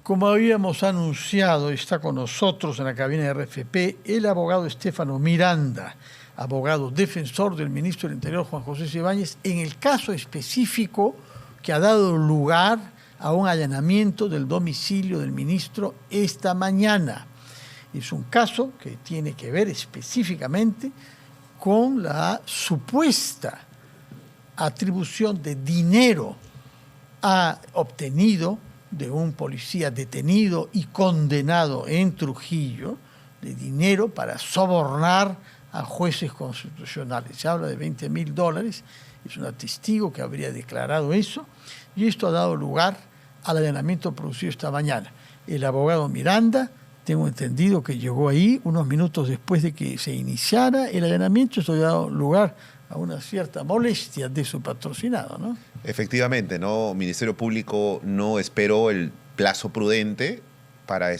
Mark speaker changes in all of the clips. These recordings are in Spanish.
Speaker 1: Como habíamos anunciado, está con nosotros en la cabina de RFP el abogado Estefano Miranda, abogado defensor del ministro del Interior, Juan José Ibáñez, en el caso específico que ha dado lugar a un allanamiento del domicilio del ministro esta mañana. Es un caso que tiene que ver específicamente con la supuesta atribución de dinero obtenido de un policía detenido y condenado en Trujillo, de dinero para sobornar a jueces constitucionales. Se habla de $20.000, es un testigo que habría declarado eso, y esto ha dado lugar al allanamiento producido esta mañana. El abogado Miranda, tengo entendido que llegó ahí unos minutos después de que se iniciara el allanamiento. Esto ha dado lugar a una cierta molestia de su patrocinado, ¿no?
Speaker 2: Efectivamente, ¿no? Ministerio Público no esperó el plazo prudente para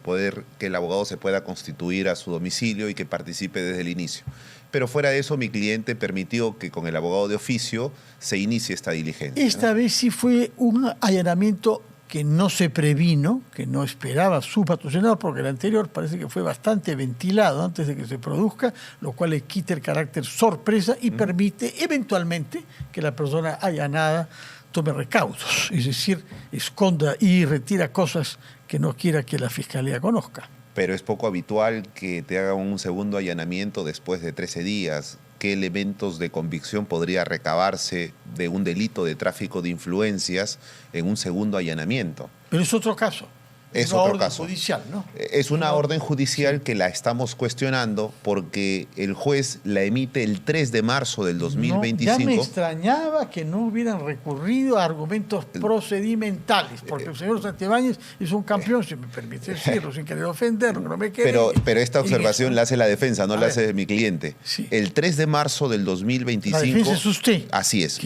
Speaker 2: poder que el abogado se pueda constituir a su domicilio y que participe desde el inicio. Pero fuera de eso, mi cliente permitió que con el abogado de oficio se inicie esta diligencia.
Speaker 1: Esta vez sí fue un allanamiento que no se previno, que no esperaba su patrocinador, porque el anterior parece que fue bastante ventilado antes de que se produzca, lo cual le quita el carácter sorpresa y permite eventualmente que la persona allanada tome recaudos, es decir, esconda y retira cosas que no quiera que la Fiscalía conozca.
Speaker 2: Pero es poco habitual que te hagan un segundo allanamiento después de 13 días. ¿Qué elementos de convicción podría recabarse de un delito de tráfico de influencias en un segundo allanamiento?
Speaker 1: Pero es otro caso.
Speaker 2: Es
Speaker 1: una
Speaker 2: otro
Speaker 1: orden
Speaker 2: caso.
Speaker 1: judicial, ¿no?
Speaker 2: Es una orden judicial que la estamos cuestionando porque el juez la emite el 3 de marzo del 2025.
Speaker 1: No, ya me extrañaba que no hubieran recurrido a argumentos procedimentales, porque el señor Santibáñez es un campeón, si me permite decirlo, sin querer ofenderlo, que no me quede.
Speaker 2: Pero esta observación la hace la defensa, no la hace mi cliente.
Speaker 1: Sí.
Speaker 2: El 3 de marzo del 2025...
Speaker 1: La defensa es usted.
Speaker 2: Así es.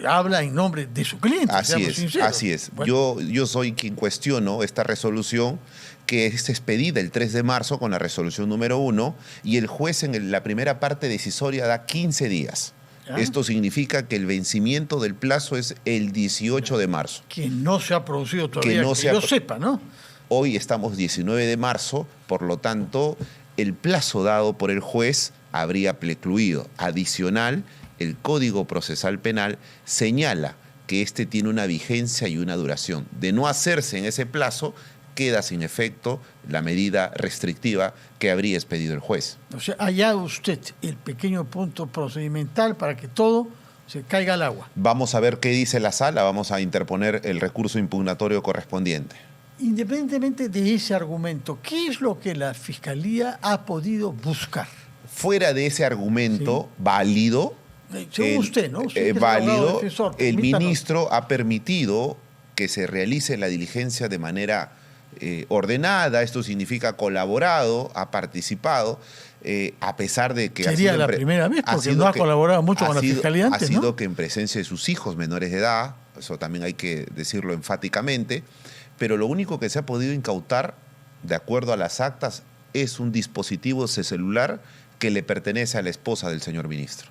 Speaker 1: Habla en nombre de su cliente.
Speaker 2: Así es,
Speaker 1: sinceros.
Speaker 2: así es.
Speaker 1: Bueno.
Speaker 2: Yo soy quien cuestiono esta resolución que es expedida el 3 de marzo con la resolución número 1 y el juez en la primera parte decisoria da 15 días. Esto significa que el vencimiento del plazo es el 18 de marzo.
Speaker 1: Que no se ha producido todavía, que yo sepa, ¿no?
Speaker 2: Hoy estamos 19 de marzo, por lo tanto, el plazo dado por el juez habría precluido. Adicional, el Código Procesal Penal señala que este tiene una vigencia y una duración. De no hacerse en ese plazo, queda sin efecto la medida restrictiva que habría expedido el juez.
Speaker 1: O sea, allá usted el pequeño punto procedimental para que todo se caiga al agua.
Speaker 2: Vamos a ver qué dice la sala, vamos a interponer el recurso impugnatorio correspondiente.
Speaker 1: Independientemente de ese argumento, ¿qué es lo que la Fiscalía ha podido buscar?
Speaker 2: Fuera de ese argumento válido,
Speaker 1: según usted, ¿no? Usted
Speaker 2: válido,
Speaker 1: defensor,
Speaker 2: el ministro ha permitido que se realice la diligencia de manera ordenada. Esto significa colaborado, ha participado, a pesar de que...
Speaker 1: Sería la primera vez, porque no ha colaborado mucho con la Fiscalía antes,
Speaker 2: ha sido,
Speaker 1: ¿no?
Speaker 2: Que en presencia de sus hijos menores de edad, eso también hay que decirlo enfáticamente, pero lo único que se ha podido incautar, de acuerdo a las actas, es un dispositivo de celular que le pertenece a la esposa del señor ministro.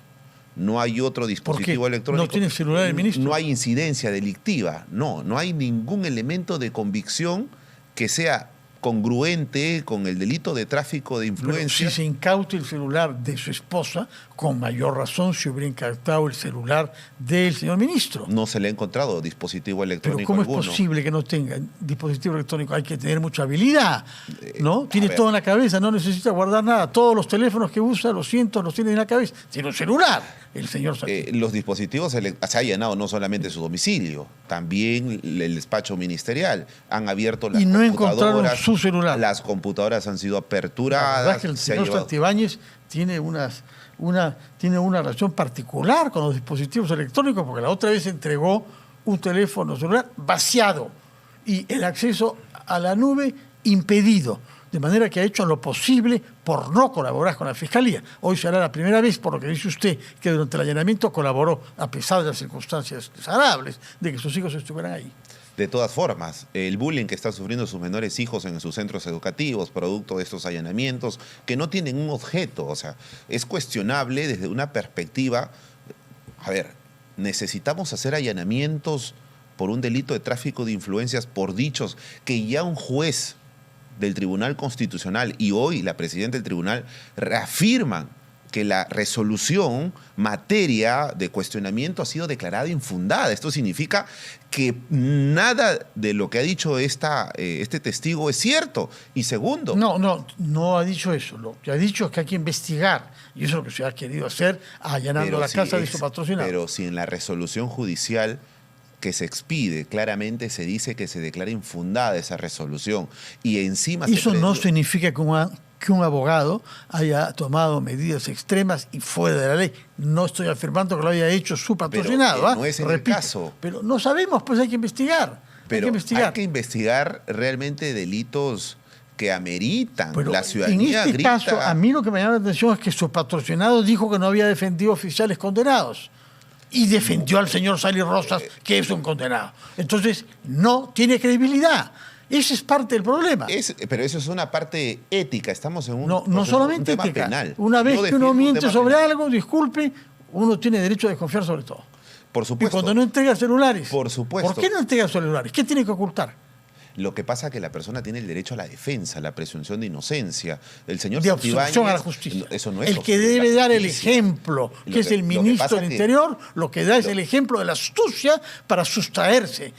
Speaker 2: No hay otro dispositivo electrónico.
Speaker 1: ¿No tiene celular el ministro?
Speaker 2: No hay incidencia delictiva, no hay ningún elemento de convicción que sea congruente con el delito de tráfico de influencias.
Speaker 1: Pero si se incauta el celular de su esposa, con mayor razón se hubiera incautado el celular del señor ministro.
Speaker 2: No se le ha encontrado dispositivo electrónico.
Speaker 1: Pero ¿cómo
Speaker 2: alguno.
Speaker 1: Es posible que no tenga dispositivo electrónico? Hay que tener mucha habilidad, ¿no? Tiene todo en la cabeza, no necesita guardar nada. Todos los teléfonos que usa, los cientos, los tiene en la cabeza. Tiene un celular, el señor
Speaker 2: los dispositivos se ha llenado no solamente su domicilio, también el despacho ministerial. Han abierto las
Speaker 1: computadoras. Y no encontraron su celular.
Speaker 2: Las computadoras han sido aperturadas.
Speaker 1: La verdad es que el señor Santibáñez tiene una relación particular con los dispositivos electrónicos, porque la otra vez entregó un teléfono celular vaciado y el acceso a la nube impedido, de manera que ha hecho lo posible por no colaborar con la Fiscalía. Hoy será la primera vez, por lo que dice usted, que durante el allanamiento colaboró, a pesar de las circunstancias desagradables de que sus hijos estuvieran ahí.
Speaker 2: De todas formas, el bullying que están sufriendo sus menores hijos en sus centros educativos, producto de estos allanamientos, que no tienen un objeto, o sea, es cuestionable desde una perspectiva. A ver, necesitamos hacer allanamientos por un delito de tráfico de influencias por dichos que ya un juez del Tribunal Constitucional y hoy la presidenta del tribunal reafirman que la resolución materia de cuestionamiento ha sido declarada infundada. Esto significa que nada de lo que ha dicho este testigo es cierto. Y segundo...
Speaker 1: No ha dicho eso. Lo que ha dicho es que hay que investigar. Y eso es lo que se ha querido hacer allanando la casa de su patrocinador.
Speaker 2: Pero si en la resolución judicial que se expide claramente se dice que se declara infundada esa resolución y encima...
Speaker 1: Eso no significa que un abogado haya tomado medidas extremas y fuera de la ley. No estoy afirmando que lo haya hecho su patrocinado.
Speaker 2: Pero no es el caso.
Speaker 1: Pero no sabemos, pues hay que investigar.
Speaker 2: Pero hay que investigar realmente delitos que ameritan.
Speaker 1: Pero
Speaker 2: la ciudadanía
Speaker 1: en este caso, a mí lo que me llama la atención es que su patrocinado dijo que no había defendido oficiales condenados. Y defendió al señor Sally Rosas, que es un condenado. Entonces, no tiene credibilidad. Ese es parte del problema.
Speaker 2: Pero eso es una parte ética. Estamos en
Speaker 1: no solamente
Speaker 2: un tema
Speaker 1: ética.
Speaker 2: penal.
Speaker 1: Una vez que uno miente sobre algo, disculpe, uno tiene derecho a desconfiar sobre todo.
Speaker 2: Por supuesto.
Speaker 1: Y cuando no entrega celulares.
Speaker 2: Por supuesto.
Speaker 1: ¿Por qué no entrega celulares? ¿Qué tiene que ocultar?
Speaker 2: Lo que pasa es que la persona tiene el derecho a la defensa, la presunción de inocencia. El señor
Speaker 1: de obstrucción a la justicia.
Speaker 2: Eso no es
Speaker 1: el que debe dar el ejemplo, que es el ministro del Interior, lo que da es el ejemplo de la astucia para sustraerse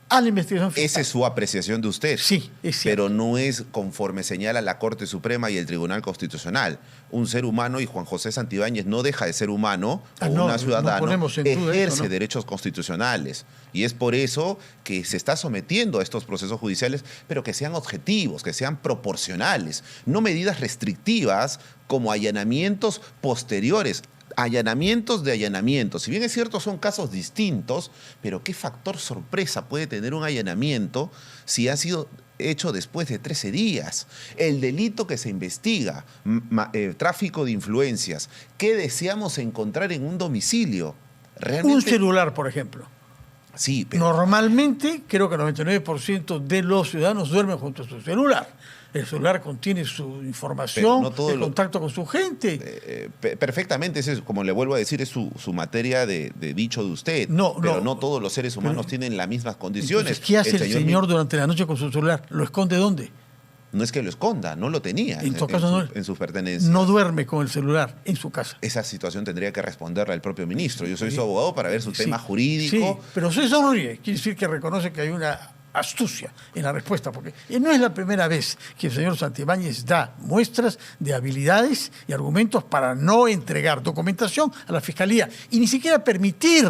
Speaker 1: a la investigación fiscal.
Speaker 2: Esa es su apreciación de usted.
Speaker 1: Sí, es cierto.
Speaker 2: Pero no es conforme señala la Corte Suprema y el Tribunal Constitucional. Un ser humano, y Juan José Santibáñez no deja de ser humano, un ciudadano, ejerce derechos constitucionales. Y es por eso que se está sometiendo a estos procesos judiciales, pero que sean objetivos, que sean proporcionales, no medidas restrictivas como allanamientos posteriores. Allanamientos de allanamientos. Si bien es cierto, son casos distintos, pero ¿qué factor sorpresa puede tener un allanamiento si ha sido hecho después de 13 días? El delito que se investiga, tráfico de influencias, ¿qué deseamos encontrar en un domicilio?
Speaker 1: ¿Realmente? Un celular, por ejemplo.
Speaker 2: Sí, pero...
Speaker 1: Normalmente, creo que el 99% de los ciudadanos duermen junto a su celular. El celular contiene su información, el contacto con su gente.
Speaker 2: Perfectamente, eso es, como le vuelvo a decir, es su materia de dicho de usted. Pero no todos los seres humanos tienen las mismas condiciones.
Speaker 1: Entonces, ¿qué hace el señor durante la noche con su celular? ¿Lo esconde dónde?
Speaker 2: No es que lo esconda, no lo tenía en sus pertenencias.
Speaker 1: No duerme con el celular en su casa.
Speaker 2: Esa situación tendría que responderle al propio ministro. Yo soy su abogado para ver su tema jurídico.
Speaker 1: Sí, pero se sonríe. Quiere decir que reconoce que hay una astucia en la respuesta, porque no es la primera vez que el señor Santibáñez da muestras de habilidades y argumentos para no entregar documentación a la Fiscalía y ni siquiera permitir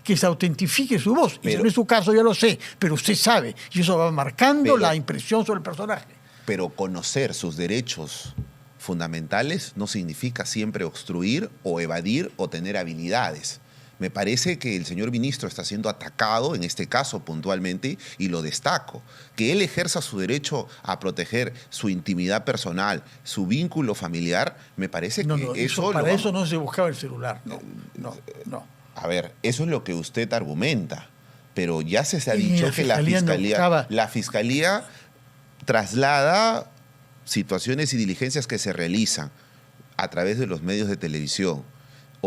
Speaker 1: que se autentifique su voz. Eso no es su caso, ya lo sé, pero usted sabe, y eso va marcando la impresión sobre el personaje.
Speaker 2: Pero conocer sus derechos fundamentales no significa siempre obstruir o evadir o tener habilidades. Me parece que el señor ministro está siendo atacado, en este caso puntualmente, y lo destaco. Que él ejerza su derecho a proteger su intimidad personal, su vínculo familiar, me parece que
Speaker 1: para eso no se buscaba el celular. No.
Speaker 2: A ver, eso es lo que usted argumenta, pero ya se ha dicho que la Fiscalía traslada situaciones y diligencias que se realizan a través de los medios de televisión.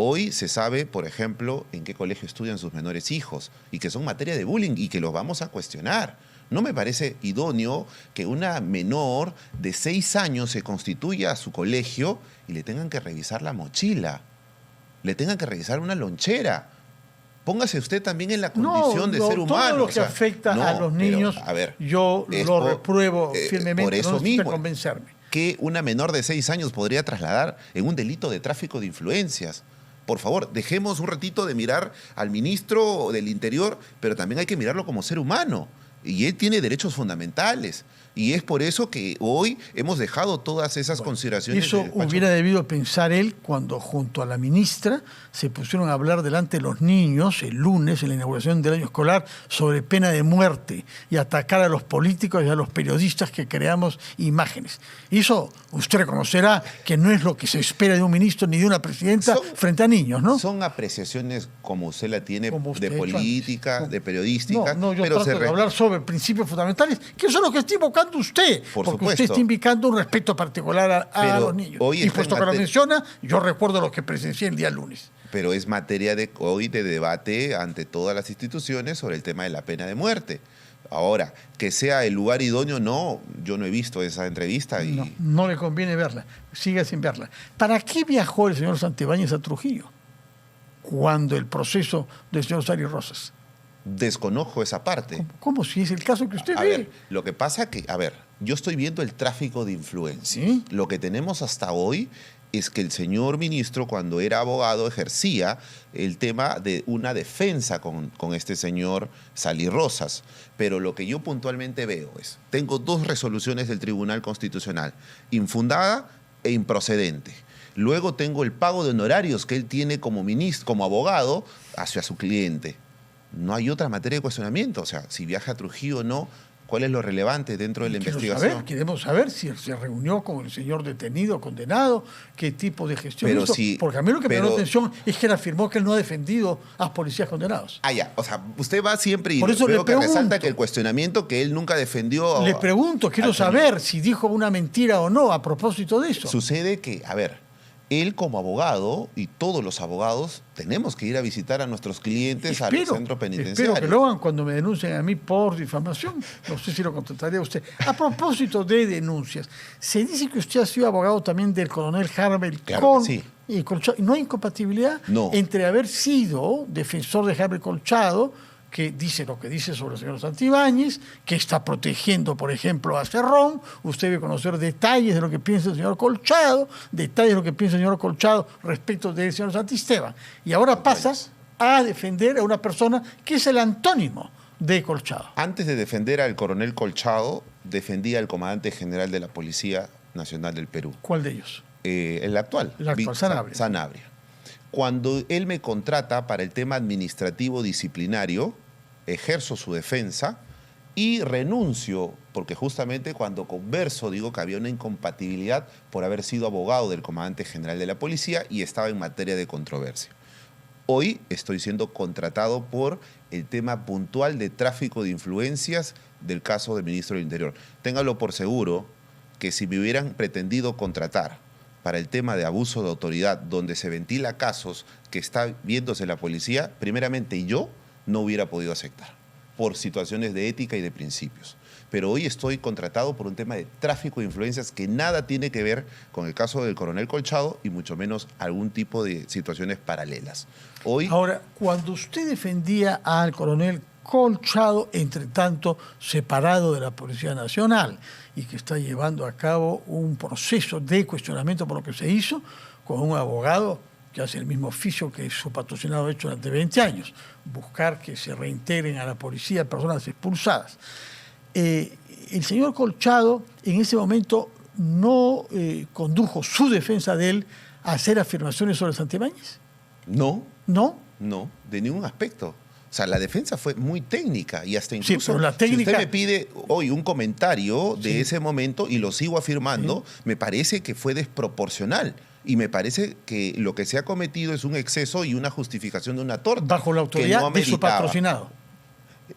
Speaker 2: Hoy se sabe, por ejemplo, en qué colegio estudian sus menores hijos y que son materia de bullying y que los vamos a cuestionar. No me parece idóneo que una menor de 6 años se constituya a su colegio y le tengan que revisar la mochila, le tengan que revisar una lonchera. Póngase usted también en la condición de ser humano.
Speaker 1: Todo lo que afecta a los niños, yo lo repruebo firmemente,
Speaker 2: por eso mismo,
Speaker 1: convencerme.
Speaker 2: Que una menor de 6 años podría trasladar en un delito de tráfico de influencias. Por favor, dejemos un ratito de mirar al ministro del Interior, pero también hay que mirarlo como ser humano. Y él tiene derechos fundamentales. Y es por eso que hoy hemos dejado todas esas consideraciones.
Speaker 1: Eso hubiera debido pensar él cuando junto a la ministra se pusieron a hablar delante de los niños el lunes en la inauguración del año escolar sobre pena de muerte y atacar a los políticos y a los periodistas que creamos imágenes. Y eso usted reconocerá que no es lo que se espera de un ministro ni de una presidenta frente a niños, ¿no?
Speaker 2: Son apreciaciones como usted la tiene de política, de periodística.
Speaker 1: Yo trato de hablar sobre principios fundamentales, que son los que está invocando usted, porque usted está invocando un respeto particular a los niños. Y puesto que lo menciona, yo recuerdo lo que presencié el día lunes.
Speaker 2: pero es materia hoy de debate ante todas las instituciones sobre el tema de la pena de muerte. Ahora, que sea el lugar idóneo, no, yo no he visto esa entrevista. Y...
Speaker 1: No le conviene verla, siga sin verla. ¿Para qué viajó el señor Santibáñez a Trujillo cuando el proceso del señor Sali Rosas?
Speaker 2: Desconozco esa parte.
Speaker 1: ¿Cómo si es el caso que usted
Speaker 2: A
Speaker 1: ve?
Speaker 2: ver, lo que pasa que, yo estoy viendo el tráfico de influencia.
Speaker 1: ¿Sí?
Speaker 2: Lo que tenemos hasta hoy es que el señor ministro, cuando era abogado, ejercía el tema de una defensa con este señor Sali Rosas. Pero lo que yo puntualmente veo es, tengo 2 resoluciones del Tribunal Constitucional, infundada e improcedente. Luego tengo el pago de honorarios que él tiene como ministro, como abogado, hacia su cliente. No hay otra materia de cuestionamiento. O sea, si viaja a Trujillo o no, ¿cuál es lo relevante dentro de la investigación?
Speaker 1: Queremos saber si se reunió con el señor detenido, condenado, qué tipo de gestión hizo. Porque a mí lo que me llamó la atención es que él afirmó que él no ha defendido a los policías condenados.
Speaker 2: Ya. O sea, usted va siempre y
Speaker 1: por eso
Speaker 2: veo
Speaker 1: le pregunto,
Speaker 2: que resalta que el cuestionamiento que él nunca defendió...
Speaker 1: Le pregunto, quiero saber si dijo una mentira o no a propósito de eso.
Speaker 2: Sucede que, él como abogado y todos los abogados tenemos que ir a visitar a nuestros clientes a los centros penitenciarios.
Speaker 1: Espero que lo hagan cuando me denuncien a mí por difamación. No sé si lo contestaría usted. A propósito de denuncias, se dice que usted ha sido abogado también del coronel Harvey
Speaker 2: Claro que sí.
Speaker 1: Y Colchado. ¿No hay incompatibilidad entre haber sido defensor de Harvey Colchado, que dice lo que dice sobre el señor Santibáñez, que está protegiendo, por ejemplo, a Cerrón? Usted debe conocer detalles de lo que piensa el señor Colchado, detalles de lo que piensa el señor Colchado respecto del señor Santisteban. Y ahora pasas a defender a una persona que es el antónimo de Colchado.
Speaker 2: Antes de defender al coronel Colchado, defendía al comandante general de la Policía Nacional del Perú.
Speaker 1: ¿Cuál de ellos?
Speaker 2: El actual. Sanabria. Cuando él me contrata para el tema administrativo disciplinario, ejerzo su defensa y renuncio, porque justamente cuando converso digo que había una incompatibilidad por haber sido abogado del comandante general de la policía y estaba en materia de controversia. Hoy estoy siendo contratado por el tema puntual de tráfico de influencias del caso del ministro del Interior. Téngalo por seguro que si me hubieran pretendido contratar para el tema de abuso de autoridad, donde se ventila casos que está viéndose la policía, primeramente yo no hubiera podido aceptar, por situaciones de ética y de principios. Pero hoy estoy contratado por un tema de tráfico de influencias que nada tiene que ver con el caso del coronel Colchado y mucho menos algún tipo de situaciones paralelas.
Speaker 1: Ahora, cuando usted defendía al coronel Colchado, entre tanto separado de la Policía Nacional, y que está llevando a cabo un proceso de cuestionamiento por lo que se hizo, con un abogado que hace el mismo oficio que su patrocinado ha hecho durante 20 años, buscar que se reintegren a la policía personas expulsadas. El señor Colchado en ese momento no condujo su defensa de él a hacer afirmaciones sobre Santibáñez.
Speaker 2: No.
Speaker 1: ¿No?
Speaker 2: No, de ningún aspecto. O sea, la defensa fue muy técnica y hasta incluso,
Speaker 1: sí, pero la técnica...
Speaker 2: si usted me pide hoy un comentario de ese momento y lo sigo afirmando, me parece que fue desproporcional y me parece que lo que se ha cometido es un exceso y una justificación de una torta.
Speaker 1: Bajo la autoridad de su patrocinado.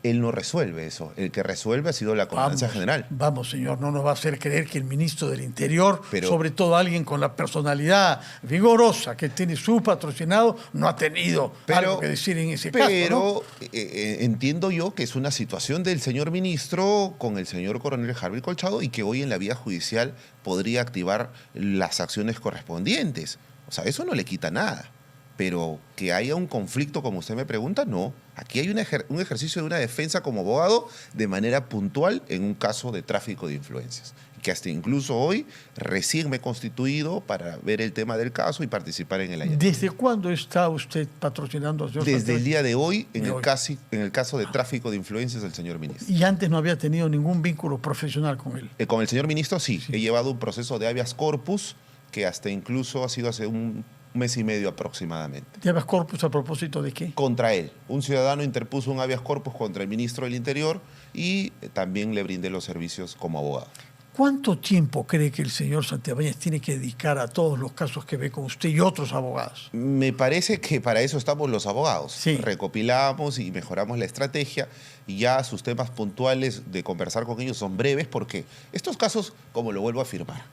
Speaker 2: Él no resuelve eso. El que resuelve ha sido la Comandancia General.
Speaker 1: Vamos, señor, no nos va a hacer creer que el ministro del Interior, sobre todo alguien con la personalidad vigorosa que tiene su patrocinado, no ha tenido algo que decir en ese caso.
Speaker 2: Pero entiendo yo que es una situación del señor ministro con el señor coronel Harvey Colchado y que hoy en la vía judicial podría activar las acciones correspondientes. O sea, eso no le quita nada. Pero que haya un conflicto, como usted me pregunta, no. Aquí hay un ejercicio de una defensa como abogado de manera puntual en un caso de tráfico de influencias. Que hasta incluso hoy recién me he constituido para ver el tema del caso y participar en el allanamiento.
Speaker 1: ¿Desde cuándo está usted patrocinando al señor
Speaker 2: Desde
Speaker 1: Santos?
Speaker 2: el día de hoy, en el caso de tráfico de influencias del señor ministro.
Speaker 1: ¿Y antes no había tenido ningún vínculo profesional con él?
Speaker 2: Con el señor ministro sí. He llevado un proceso de habeas corpus que hasta incluso ha sido hace un mes y medio aproximadamente.
Speaker 1: ¿De habeas corpus a propósito de qué?
Speaker 2: Contra él. Un ciudadano interpuso un habeas corpus contra el ministro del Interior y también le brindé los servicios como abogado.
Speaker 1: ¿Cuánto tiempo cree que el señor Santibáñez tiene que dedicar a todos los casos que ve con usted y otros abogados?
Speaker 2: Me parece que para eso estamos los abogados.
Speaker 1: Sí.
Speaker 2: Recopilamos y mejoramos la estrategia y ya sus temas puntuales de conversar con ellos son breves porque estos casos, como lo vuelvo a afirmar,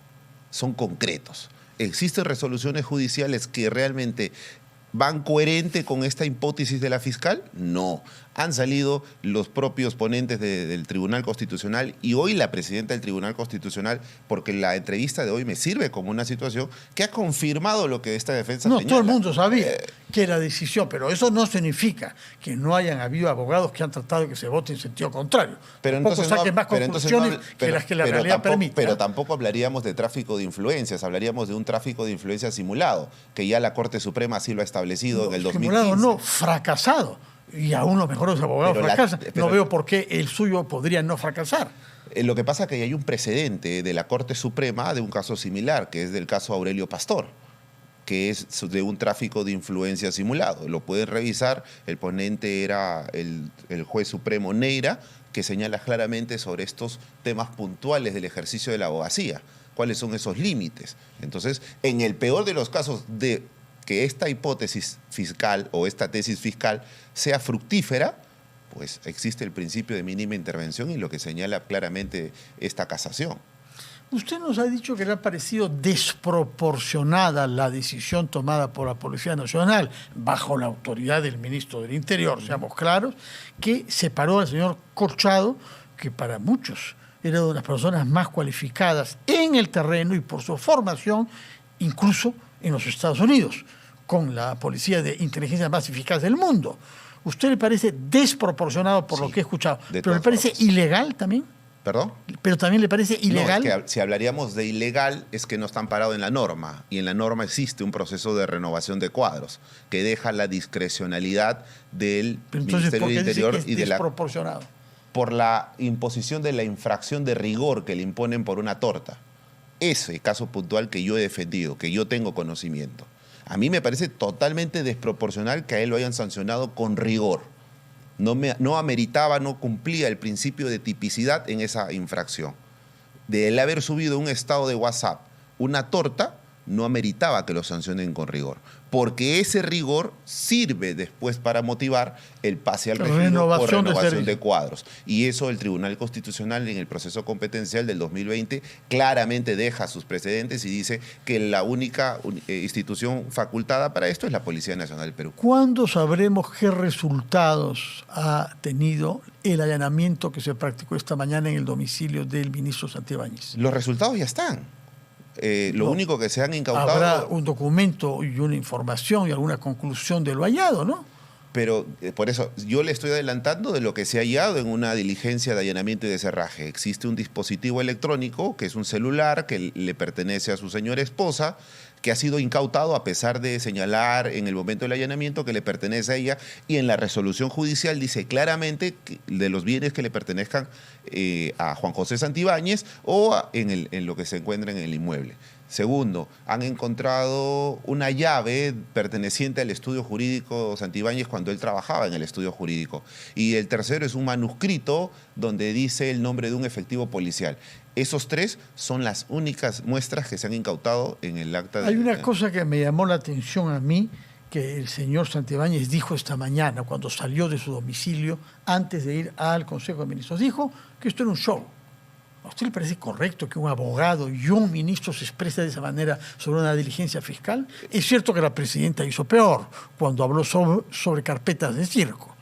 Speaker 2: son concretos. Existen resoluciones judiciales que realmente ¿Van coherente con esta hipótesis de la fiscal? No. Han salido los propios ponentes del Tribunal Constitucional y hoy la presidenta del Tribunal Constitucional, porque la entrevista de hoy me sirve como una situación que ha confirmado lo que esta defensa señala.
Speaker 1: Todo el mundo sabía que era decisión, pero eso no significa que no hayan habido abogados que han tratado de que se vote en sentido contrario.
Speaker 2: Pero
Speaker 1: Tampoco
Speaker 2: entonces
Speaker 1: saquen más conclusiones que las que la realidad permite.
Speaker 2: Pero tampoco hablaríamos de tráfico de influencias, hablaríamos de un tráfico de influencias simulado, que ya la Corte Suprema así lo ha establecido en el 2015.
Speaker 1: Simulado no, fracasado. Y aún los mejores abogados fracasan. No veo por qué el suyo podría no fracasar.
Speaker 2: Lo que pasa es que hay un precedente de la Corte Suprema de un caso similar, que es del caso Aurelio Pastor, que es de un tráfico de influencia simulado. Lo pueden revisar, el ponente era el juez supremo Neira, que señala claramente sobre estos temas puntuales del ejercicio de la abogacía, cuáles son esos límites. Entonces, en el peor de los casos de que esta hipótesis fiscal o esta tesis fiscal sea fructífera, pues existe el principio de mínima intervención y lo que señala claramente esta casación.
Speaker 1: Usted nos ha dicho que le ha parecido desproporcionada la decisión tomada por la Policía Nacional, bajo la autoridad del ministro del Interior, seamos claros, que separó al señor Corchado, que para muchos era de las personas más cualificadas en el terreno y por su formación, incluso en los Estados Unidos, con la policía de inteligencia más eficaz del mundo. ¿Usted le parece desproporcionado por lo que he escuchado? ¿Pero le parece ilegal también?
Speaker 2: ¿Perdón?
Speaker 1: ¿Pero también le parece ilegal?
Speaker 2: No, es que si hablaríamos de ilegal es que no está amparado en la norma. Y en la norma existe un proceso de renovación de cuadros que deja la discrecionalidad del Ministerio del Interior y de la...
Speaker 1: desproporcionado?
Speaker 2: Por la imposición de la infracción de rigor que le imponen por una torta. Ese caso puntual que yo he defendido, que yo tengo conocimiento. A mí me parece totalmente desproporcional que a él lo hayan sancionado con rigor. No ameritaba, no cumplía el principio de tipicidad en esa infracción. De él haber subido un estado de WhatsApp una torta, no ameritaba que lo sancionen con rigor. Porque ese rigor sirve después para motivar el pase al registro por renovación de cuadros. Y eso el Tribunal Constitucional en el proceso competencial del 2020 claramente deja sus precedentes y dice que la única institución facultada para esto es la Policía Nacional del Perú.
Speaker 1: ¿Cuándo sabremos qué resultados ha tenido el allanamiento que se practicó esta mañana en el domicilio del ministro Santibáñez?
Speaker 2: Los resultados ya están. Lo único que se han incautado...
Speaker 1: Habrá un documento y una información y alguna conclusión de lo hallado, ¿no?
Speaker 2: Pero por eso yo le estoy adelantando de lo que se ha hallado en una diligencia de allanamiento y de cerraje. Existe un dispositivo electrónico, que es un celular que le pertenece a su señora esposa, que ha sido incautado a pesar de señalar en el momento del allanamiento que le pertenece a ella, y en la resolución judicial dice claramente que de los bienes que le pertenezcan a Juan José Santibáñez o en lo que se encuentra en el inmueble. Segundo, han encontrado una llave perteneciente al estudio jurídico Santibáñez cuando él trabajaba en el estudio jurídico. Y el tercero es un manuscrito donde dice el nombre de un efectivo policial. Esos tres son las únicas muestras que se han incautado en el acta.
Speaker 1: Hay una cosa que me llamó la atención a mí, que el señor Santibáñez dijo esta mañana cuando salió de su domicilio antes de ir al Consejo de Ministros. Dijo que esto era un show. ¿A usted le parece correcto que un abogado y un ministro se exprese de esa manera sobre una diligencia fiscal? Es cierto que la presidenta hizo peor cuando habló sobre carpetas de circo,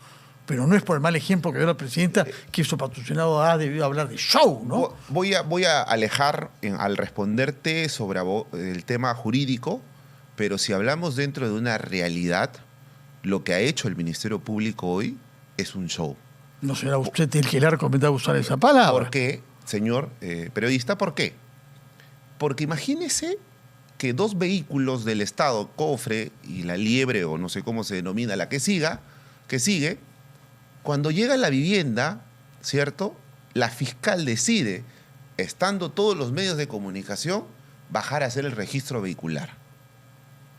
Speaker 1: pero no es por el mal ejemplo que dio la presidenta que su patrocinado ha debido hablar de show, ¿no?
Speaker 2: Voy a alejar al responderte sobre el tema jurídico, pero si hablamos dentro de una realidad, lo que ha hecho el Ministerio Público hoy es un show.
Speaker 1: ¿No será usted el que le ha recomendado usar esa palabra?
Speaker 2: ¿Por qué? Señor periodista, ¿por qué? Porque imagínese que dos vehículos del Estado, Cofre y la Liebre, o no sé cómo se denomina la que sigue, cuando llega a la vivienda, ¿cierto? La fiscal decide, estando todos los medios de comunicación, bajar a hacer el registro vehicular.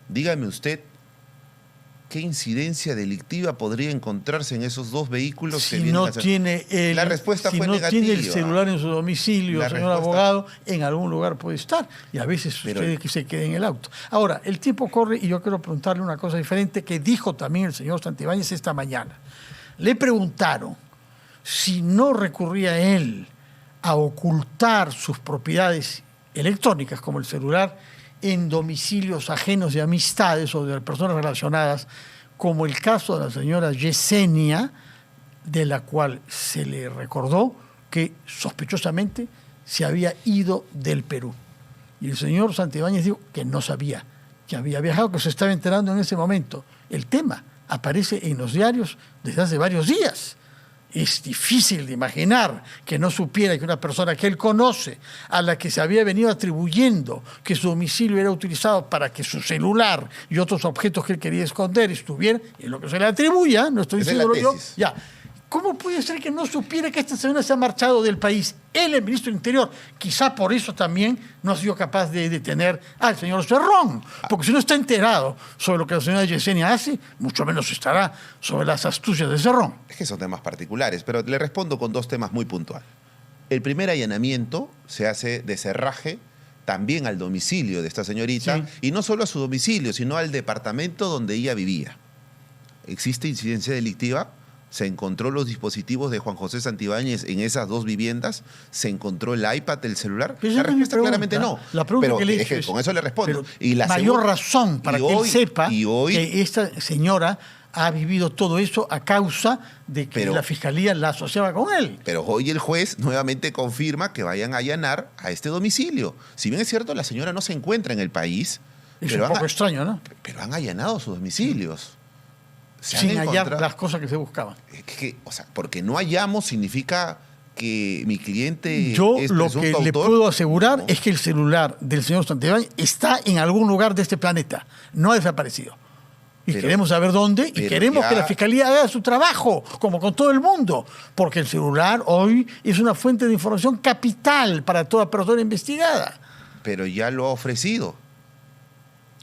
Speaker 2: Dígame usted, ¿qué incidencia delictiva podría encontrarse en esos dos vehículos
Speaker 1: si que no tiene
Speaker 2: la respuesta fue negativa?
Speaker 1: Si no tiene el celular en su domicilio, señor abogado, en algún lugar puede estar. Y a veces sucede que se quede en el auto. Ahora, el tiempo corre y yo quiero preguntarle una cosa diferente que dijo también el señor Santibáñez esta mañana. Le preguntaron si no recurría él a ocultar sus propiedades electrónicas como el celular en domicilios ajenos de amistades o de personas relacionadas, como el caso de la señora Yesenia, de la cual se le recordó que sospechosamente se había ido del Perú. Y el señor Santibáñez dijo que no sabía, que había viajado, que se estaba enterando en ese momento. El tema aparece en los diarios desde hace varios días. Es difícil de imaginar que no supiera que una persona que él conoce, a la que se había venido atribuyendo que su domicilio era utilizado para que su celular y otros objetos que él quería esconder estuvieran, en lo que se le atribuya, no estoy diciéndolo yo, ya. ¿Cómo puede ser que no supiera que esta señora se ha marchado del país? Él, el ministro del Interior, quizá por eso también no ha sido capaz de detener al señor Cerrón, porque si no está enterado sobre lo que la señora Yesenia hace, mucho menos estará sobre las astucias de Cerrón.
Speaker 2: Es que son temas particulares, pero le respondo con dos temas muy puntuales. El primer allanamiento se hace de cerraje también al domicilio de esta señorita, sí, y no solo a su domicilio, sino al departamento donde ella vivía. ¿Existe incidencia delictiva? Se encontró los dispositivos de Juan José Santibáñez en esas dos viviendas, se encontró el iPad, el celular. La respuesta claramente no.
Speaker 1: La pregunta
Speaker 2: pero
Speaker 1: que le
Speaker 2: es que con eso le respondo.
Speaker 1: Y la mayor razón para que él sepa que esta señora ha vivido todo eso a causa de que la Fiscalía la asociaba con él.
Speaker 2: Pero hoy el juez nuevamente confirma que vayan a allanar a este domicilio. Si bien es cierto, la señora no se encuentra en el país.
Speaker 1: Es un poco extraño, ¿no?
Speaker 2: Pero han allanado sus domicilios.
Speaker 1: Sin hallar las cosas que se buscaban.
Speaker 2: O sea, porque no hallamos significa que mi cliente
Speaker 1: Yo
Speaker 2: es
Speaker 1: lo que
Speaker 2: autor.
Speaker 1: Le puedo asegurar es que el celular del señor Santibáñez está en algún lugar de este planeta. No ha desaparecido. Y queremos saber dónde, y queremos que la Fiscalía haga su trabajo, como con todo el mundo, porque el celular hoy es una fuente de información capital para toda persona investigada.
Speaker 2: Pero ya lo ha ofrecido.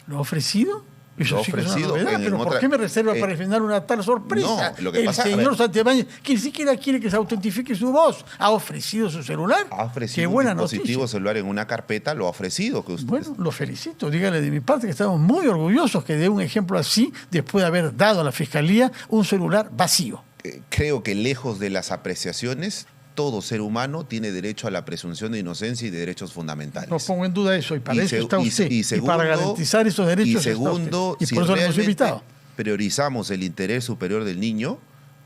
Speaker 1: ¿Lo ha ofrecido? Eso sí que es una
Speaker 2: ofrecido
Speaker 1: novedad, pero ¿por qué me reserva para defender una tal sorpresa?
Speaker 2: No, lo que pasa,
Speaker 1: el señor Santibáñez, que ni siquiera quiere que se autentifique su voz, ¿ha ofrecido su celular?
Speaker 2: Ha ofrecido
Speaker 1: un
Speaker 2: dispositivo celular en una carpeta, lo ha ofrecido. Que usted...
Speaker 1: Bueno, lo felicito, dígale de mi parte que estamos muy orgullosos que dé un ejemplo así después de haber dado a la Fiscalía un celular vacío.
Speaker 2: Creo que lejos de las apreciaciones, todo ser humano tiene derecho a la presunción de inocencia y de derechos fundamentales.
Speaker 1: No pongo en duda eso, y para eso está usted. Y para garantizar esos derechos
Speaker 2: y segundo,
Speaker 1: y por eso lo hemos invitado.
Speaker 2: Priorizamos el interés superior del niño,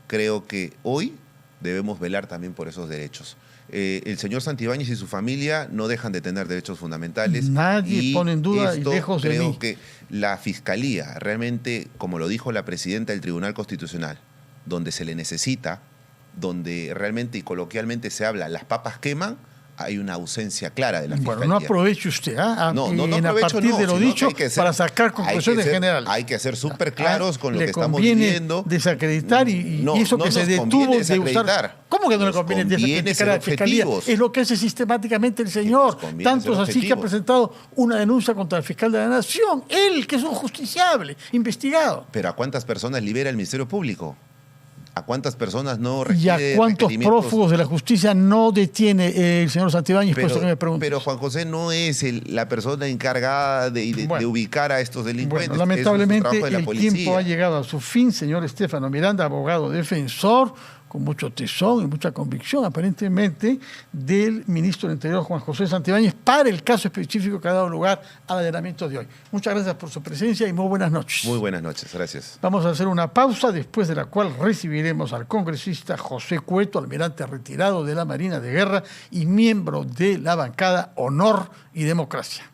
Speaker 2: creo que hoy debemos velar también por esos derechos. El señor Santibáñez y su familia no dejan de tener derechos fundamentales.
Speaker 1: Nadie pone en duda, y lejos de mí.
Speaker 2: Creo que la Fiscalía realmente, como lo dijo la presidenta del Tribunal Constitucional, donde se le necesita, donde realmente y coloquialmente se habla, las papas queman, hay una ausencia clara de la Fiscalía.
Speaker 1: Bueno, no aproveche usted
Speaker 2: a
Speaker 1: partir de lo dicho para sacar conclusiones generales.
Speaker 2: Hay que ser súper claros con lo que estamos viviendo.
Speaker 1: Desacreditar y eso que se detuvo de usar. ¿Cómo que no le conviene desacreditar a la Fiscalía? Es lo que hace sistemáticamente el señor. Tanto es así que ha presentado una denuncia contra el fiscal de la Nación. Él, que es un justiciable, investigado.
Speaker 2: Pero ¿a cuántas personas libera el Ministerio Público? ¿A cuántas personas no requiere?
Speaker 1: ¿Y a cuántos prófugos de la justicia no detiene el señor Santibáñez? Puesto que me pregunto.
Speaker 2: Pero Juan José no es la persona encargada de ubicar a estos delincuentes.
Speaker 1: Bueno, lamentablemente el tiempo ha llegado a su fin, señor Estefano Miranda, abogado defensor, con mucho tesón y mucha convicción, aparentemente, del ministro del Interior, Juan José Santibáñez, para el caso específico que ha dado lugar al allanamiento de hoy. Muchas gracias por su presencia y muy buenas noches.
Speaker 2: Muy buenas noches, gracias.
Speaker 1: Vamos a hacer una pausa, después de la cual recibiremos al congresista José Cueto, almirante retirado de la Marina de Guerra y miembro de la bancada Honor y Democracia.